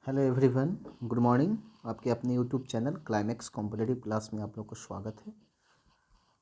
Hello everyone, good morning. आपके अपने YouTube channel climax competitive class में आप लोग को स्वागत है।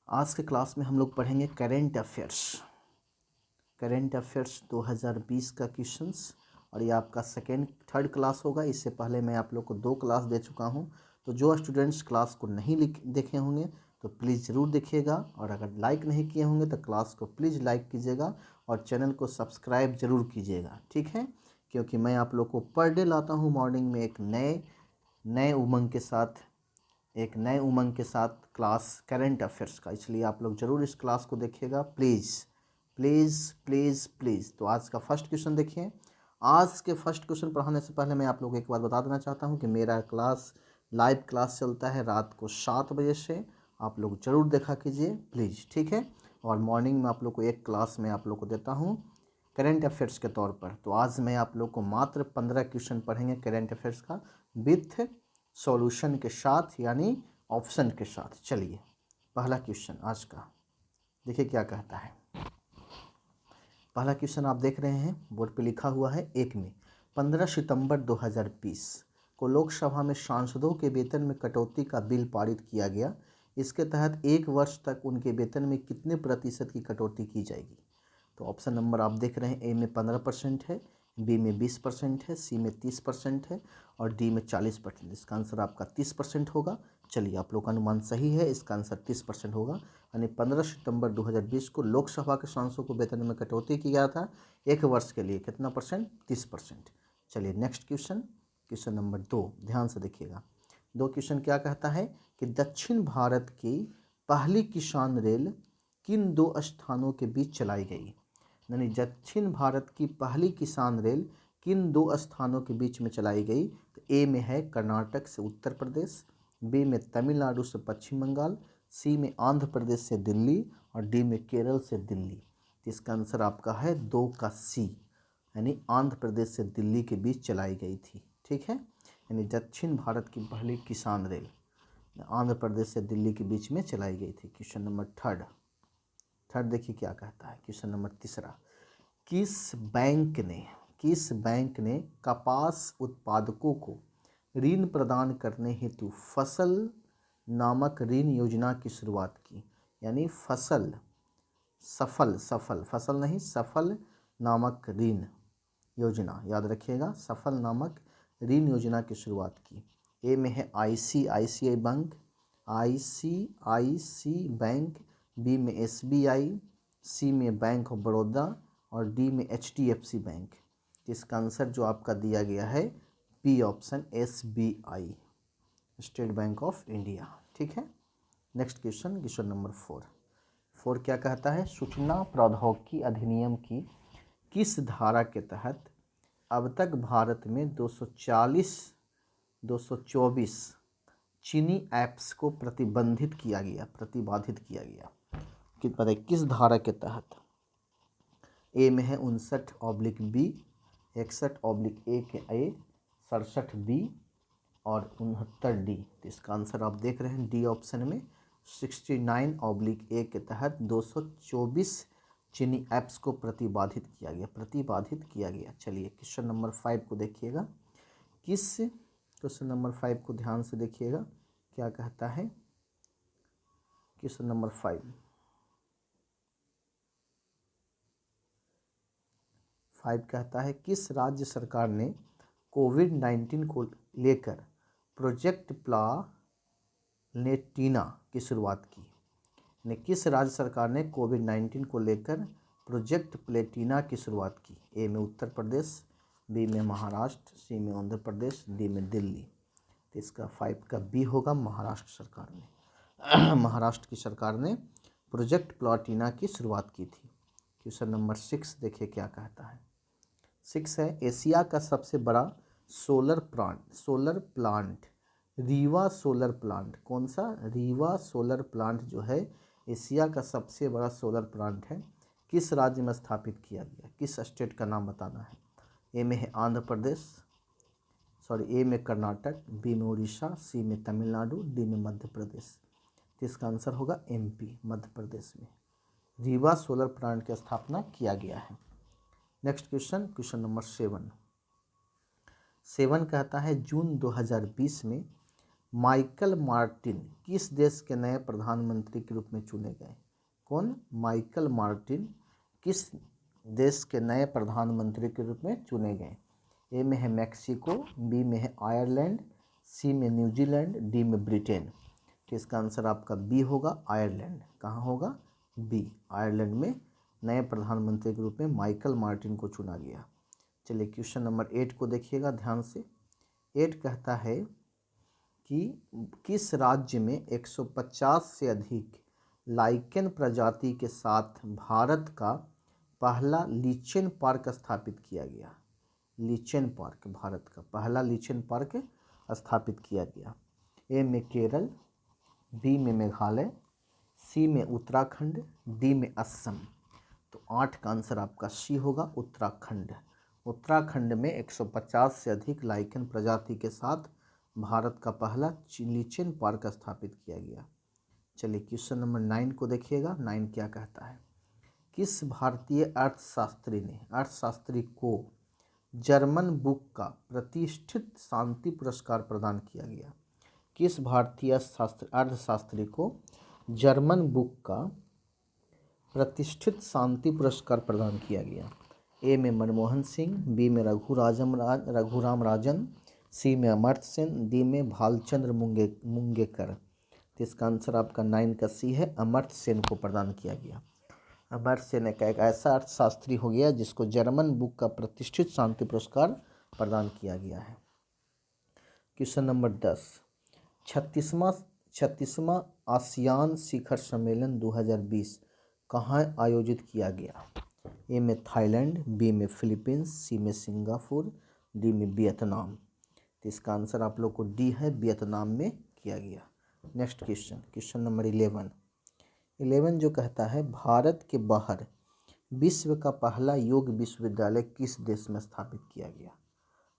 आज के क्लास में हम लोग पढ़ेंगे करेंट अफेयर्स 2020 का क्वेश्चंस। और ये आपका थर्ड क्लास होगा। इससे पहले मैं आप लोग को 2 क्लास दे चुका हूँ। तो जो स्टूडेंट्स क्लास को नहीं देखे होंगे तो प्लीज़ ज़रूर देखिएगा, और अगर लाइक नहीं किए होंगे तो क्लास को प्लीज़ लाइक कीजिएगा और चैनल को सब्सक्राइब ज़रूर कीजिएगा, ठीक है। क्योंकि मैं आप लोग को पर डे लाता हूँ मॉर्निंग में एक नए उमंग के साथ क्लास करेंट अफेयर्स का। इसलिए आप लोग ज़रूर इस क्लास को देखिएगा, प्लीज़ प्लीज़ प्लीज़ प्लीज़। तो आज का फर्स्ट क्वेश्चन देखिए। आज के फर्स्ट क्वेश्चन पढ़ाने से पहले मैं आप लोग को एक बात बता देना चाहता हूँ कि मेरा लाइव क्लास चलता है रात को 7 बजे से। आप लोग ज़रूर देखा कीजिए प्लीज़, ठीक है। और मॉर्निंग में आप लोग को एक क्लास में आप लोग को देता हूँ करेंट अफेयर्स के तौर पर। तो आज मैं आप लोग को मात्र 15 क्वेश्चन पढ़ेंगे करेंट अफेयर्स का, विथ सॉल्यूशन के साथ, यानी ऑप्शन के साथ। चलिए पहला क्वेश्चन आज का देखिए क्या कहता है। पहला क्वेश्चन आप देख रहे हैं, बोर्ड पे लिखा हुआ है। 1 में 15 सितंबर 2020 को लोकसभा में सांसदों के वेतन में कटौती का बिल पारित किया गया। इसके तहत 1 वर्ष तक उनके वेतन में कितने प्रतिशत की कटौती की जाएगी? तो ऑप्शन नंबर आप देख रहे हैं, ए में 15% है, बी में 20% है, सी में 30% है और डी में 40%। इसका आंसर आपका 30% होगा। चलिए, आप लोग का अनुमान सही है, इसका आंसर 30% होगा। यानी 15 सितंबर 2020 को लोकसभा के सांसदों को वेतन में कटौती किया गया था 1 वर्ष के लिए। कितना परसेंट? 30%। चलिए नेक्स्ट क्वेश्चन, क्वेश्चन नंबर 2, ध्यान से देखिएगा। 2 क्वेश्चन क्या कहता है कि दक्षिण भारत की पहली किसान रेल किन 2 स्थानों के बीच चलाई गई? यानी दक्षिण भारत की पहली किसान रेल किन 2 स्थानों के बीच में चलाई गई? तो ए में है कर्नाटक से उत्तर प्रदेश, बी में तमिलनाडु से पश्चिम बंगाल, सी में आंध्र प्रदेश से दिल्ली और डी में केरल से दिल्ली। तो इसका आंसर आपका है 2 का सी, यानी आंध्र प्रदेश से दिल्ली के बीच चलाई गई थी, ठीक है। यानी दक्षिण भारत की पहली किसान रेल आंध्र प्रदेश से दिल्ली के बीच में चलाई गई थी। क्वेश्चन नंबर थर्ड देखिए क्या कहता है। क्वेश्चन नंबर 3, किस बैंक ने कपास उत्पादकों को ऋण प्रदान करने हेतु फसल नामक ऋण योजना की शुरुआत की? यानी सफल नामक ऋण योजना, याद रखिएगा, सफल नामक ऋण योजना की शुरुआत की। ए में है आईसीआईसीआई बैंक, बी में एसबीआई, सी में बैंक ऑफ बड़ौदा और डी में एचडीएफसी बैंक। इसका आंसर जो आपका दिया गया है B option, SBI, State Bank of India, ठीक है। नेक्स्ट क्वेश्चन, क्वेश्चन नंबर 4 क्या कहता है? सूचना प्रौद्योगिकी अधिनियम की किस धारा के तहत अब तक भारत में 224 चीनी ऐप्स को प्रतिबाधित किया गया? किस धारा के तहत? ए में है 59/बी, 61/ए के ए, 67B और 69D। तो इसका आंसर आप देख रहे हैं डी ऑप्शन में, 69/ए के तहत 224 चीनी ऐप्स को प्रतिबाधित किया गया। चलिए क्वेश्चन नंबर 5 को देखिएगा। क्वेश्चन नंबर 5 को ध्यान से देखिएगा क्या कहता है। क्वेश्चन नंबर 5 कहता है, किस राज्य सरकार ने कोविड-19 को लेकर प्रोजेक्ट प्लानेटिना की शुरुआत की? किस राज्य सरकार ने कोविड-19 को लेकर प्रोजेक्ट प्लेटिना की शुरुआत की? ए में उत्तर प्रदेश, बी में महाराष्ट्र, सी में आंध्र प्रदेश, डी में दिल्ली। तो इसका 5 का बी होगा, महाराष्ट्र सरकार ने महाराष्ट्र की सरकार ने प्रोजेक्ट प्लाटिना की शुरुआत की थी। क्वेश्चन नंबर 6 देखिए क्या कहता है। 6 है, एशिया का सबसे बड़ा solar plant Rewa solar plant. कौन सा? रीवा सोलर प्लांट जो है एशिया का सबसे बड़ा सोलर प्लांट है, किस राज्य में स्थापित किया गया? किस स्टेट का नाम बताना है। ए में है आंध्र प्रदेश, ए में कर्नाटक, बी में उड़ीसा, सी में तमिलनाडु, डी में मध्य प्रदेश। तो इसका आंसर होगा एमपी, मध्य प्रदेश में रीवा सोलर प्लांट की स्थापना किया गया है। Next question, question number 7। 7 कहता है जून 2020 में माइकल मार्टिन किस देश के नए प्रधानमंत्री के रूप में चुने गए? कौन? माइकल मार्टिन किस देश के नए प्रधानमंत्री के रूप में चुने गए? ए में है मैक्सिको, बी में है आयरलैंड, सी में न्यूजीलैंड, डी में ब्रिटेन। तो इसका आंसर आपका बी होगा, आयरलैंड। कहाँ होगा? बी, आयरलैंड में नए प्रधानमंत्री के रूप में माइकल मार्टिन को चुना गया। चलिए क्वेश्चन नंबर 8 को देखिएगा ध्यान से। 8 कहता है कि किस राज्य में 150 से अधिक लाइकेन प्रजाति के साथ भारत का पहला लीचेन पार्क स्थापित किया गया? लीचेन पार्क, भारत का पहला लीचेन पार्क स्थापित किया गया। ए में केरल, बी में मेघालय, सी में उत्तराखंड, डी में असम। तो 8 का आंसर आपका सी होगा, उत्तराखंड। उत्तराखंड में 150 से अधिक लाइकेन प्रजाति के साथ भारत का पहला लीचेन पार्क स्थापित किया गया। चलिए क्वेश्चन नंबर 9 को देखिएगा। 9 क्या कहता है? किस भारतीय अर्थशास्त्री को जर्मन बुक का प्रतिष्ठित शांति पुरस्कार प्रदान किया गया? किस भारतीय अर्थशास्त्री को जर्मन बुक का प्रतिष्ठित शांति पुरस्कार प्रदान किया गया? ए में मनमोहन सिंह, बी में रघुराम राजन, सी में अमर्त्य सेन, डी में भालचंद्र मुंगेकर। तो इसका आंसर आपका 9 का सी है, अमर्त्य सेन को प्रदान किया गया। अमर्त्य सेन एक ऐसा अर्थशास्त्री हो गया जिसको जर्मन बुक का प्रतिष्ठित शांति पुरस्कार प्रदान किया गया है। क्वेश्चन नंबर 10, 36वां आसियान शिखर सम्मेलन 2020 कहाँ आयोजित किया गया? ए में थाईलैंड, बी में फिलीपींस, सी में सिंगापुर, डी में वियतनाम। तो इसका आंसर आप लोग को डी है, वियतनाम में किया गया। नेक्स्ट क्वेश्चन, क्वेश्चन नंबर 11 जो कहता है भारत के बाहर विश्व का पहला योग विश्वविद्यालय किस देश में स्थापित किया गया?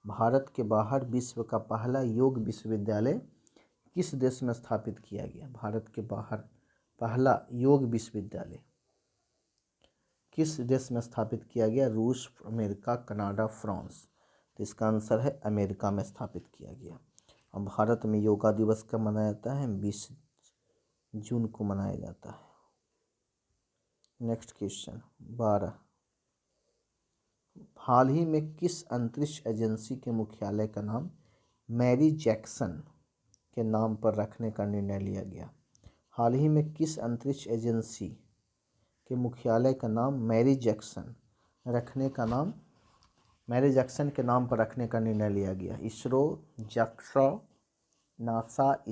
भारत के बाहर विश्व का पहला योग विश्वविद्यालय किस देश में स्थापित किया गया? भारत के बाहर पहला योग विश्वविद्यालय किस देश में स्थापित किया गया? रूस, अमेरिका, कनाडा, फ्रांस। तो इसका आंसर है अमेरिका में स्थापित किया गया। और भारत में योगा दिवस कब मनाया जाता है? 20 जून को मनाया जाता है। नेक्स्ट क्वेश्चन 12, हाल ही में किस अंतरिक्ष एजेंसी के मुख्यालय का नाम मैरी जैक्सन के नाम पर रखने का निर्णय लिया गया? हाल ही में किस अंतरिक्ष एजेंसी के मुख्यालय का नाम मैरी जैक्सन के नाम पर रखने का निर्णय लिया गया? ISRO, JAXA, NASA,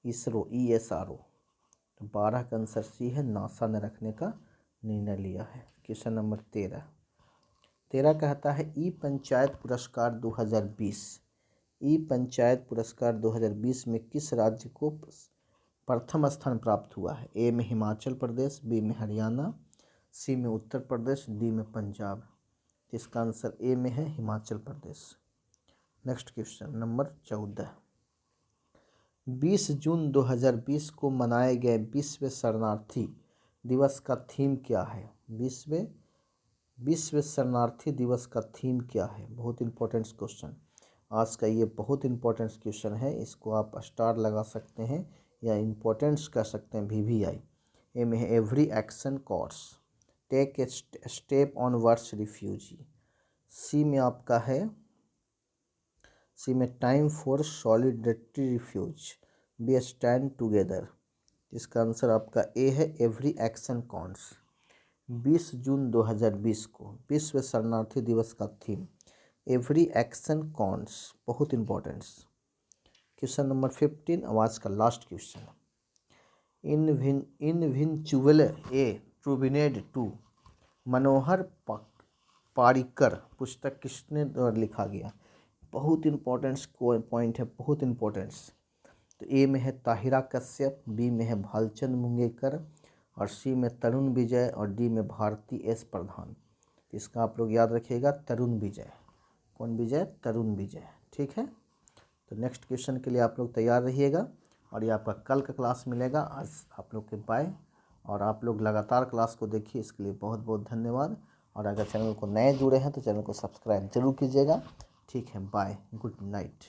ISRO ESRO। तो 12 का आंसर सी है, नासा ने रखने का निर्णय लिया है। क्वेश्चन नंबर 13 कहता है ई पंचायत पुरस्कार 2020 में किस राज्य को प्रथम स्थान प्राप्त हुआ है? ए में हिमाचल प्रदेश, बी में हरियाणा, सी में उत्तर प्रदेश, डी में पंजाब। इसका आंसर ए में है, Himachal Pradesh. Next question number 14, 20 जून 2020 को मनाए गए विश्व शरणार्थी दिवस का थीम क्या है? विश्व शरणार्थी दिवस का थीम क्या है? बहुत इंपॉर्टेंट क्वेश्चन, आज का ये बहुत इंपॉर्टेंट क्वेश्चन है। इसको आप स्टार लगा सकते हैं या इम्पोर्टेंट्स कर सकते हैं, VVI। ए में है every action counts, take a step on words refugee. C में आपका है, सी में time for solidarity refuge, B stand together. इसका आंसर आपका ए है, एवरी एक्शन कॉन्ट्स। 20 जून 2020 को विश्व शरणार्थी दिवस का थीम एवरी एक्शन कॉन्ट्स, बहुत इंपॉर्टेंट्स। क्वेश्चन नंबर 15, आवाज़ का लास्ट क्वेश्चन, इनविंचुअल ए ट्रूबिनेड टू मनोहर पारिकर पुस्तक किसने द्वारा लिखा गया? बहुत इंपॉर्टेंट्स पॉइंट है, बहुत इंपॉर्टेंट्स। तो ए में है ताहिरा कश्यप, बी में है भालचंद मुंगेकर, और सी में तरुण विजय, और डी में भारती एस प्रधान। तो इसका आप लोग याद रखिएगा, तरुण विजय। कौन विजय? तरुण विजय। ठीक है, तो नेक्स्ट क्वेश्चन के लिए आप लोग तैयार रहिएगा, और ये आपका कल का क्लास मिलेगा। आज आप लोग के बाय, और आप लोग लगातार क्लास को देखिए, इसके लिए बहुत बहुत धन्यवाद। और अगर चैनल को नए जुड़े हैं तो चैनल को सब्सक्राइब जरूर कीजिएगा। ठीक है, बाय, गुड नाइट।